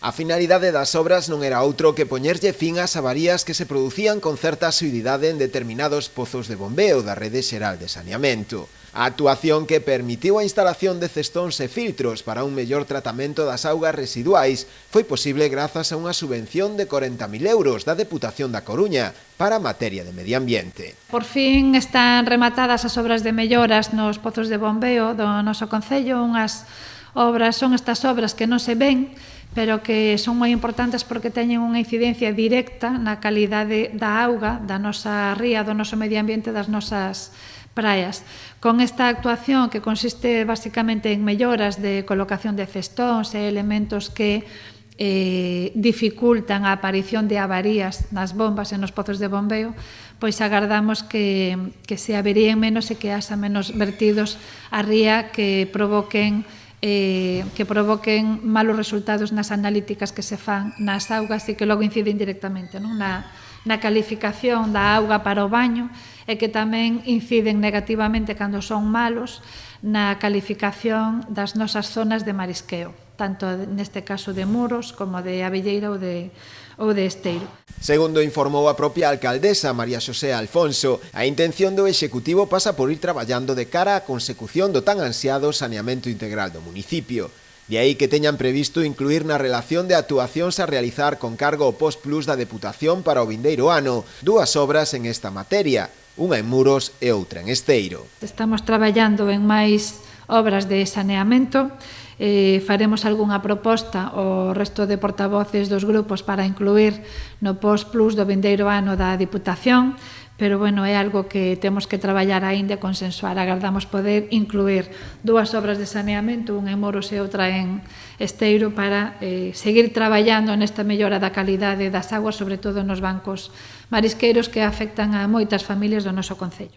A finalidade das obras non era outro que poñerlle fin ás avarías que se producían con certa asiduidade en determinados pozos de bombeo da Rede Xeral de Saneamento. A actuación que permitiu a instalación de cestóns e filtros para un mellor tratamento das augas residuais foi posible grazas a unha subvención de 40.000 euros da Deputación da Coruña para a materia de medio ambiente. Por fin están rematadas as obras de melloras nos pozos de bombeo do noso concello, son estas obras que non se ven, pero que son moi importantes porque teñen unha incidencia directa na calidade da auga da nosa ría, do noso medio ambiente, das nosas praias. Con esta actuación, que consiste basicamente en melloras de colocación de cestóns e elementos que dificultan a aparición de avarías nas bombas e nos pozos de bombeo, pois agardamos que se averíen menos e que haxa menos vertidos á ría que provoquen malos resultados nas analíticas que se fan nas augas e que logo inciden directamente na calificación da auga para o baño e que tamén inciden negativamente cando son malos na calificación das nosas zonas de marisqueo, tanto neste caso de Muros como de Abelleira ou de Esteiro. Segundo informou a propia alcaldesa María Xosé Alfonso, a intención do Executivo pasa por ir traballando de cara á consecución do tan ansiado saneamento integral do municipio. De aí que teñan previsto incluir na relación de actuacións a realizar con cargo ao Postplus da Deputación para o vindeiro ano dúas obras en esta materia, unha en Muros e outra en Esteiro. Estamos traballando en máis obras de saneamento. Faremos algunha proposta ao resto de portavoces dos grupos para incluir no Postplus do vindeiro ano da Diputación, pero bueno, é algo que temos que traballar aínda e consensuar. Agardamos poder incluir dúas obras de saneamento, unha en Muros e outra en Esteiro, para seguir traballando nesta mellora da calidade das aguas, sobre todo nos bancos marisqueiros que afectan a moitas familias do noso concello.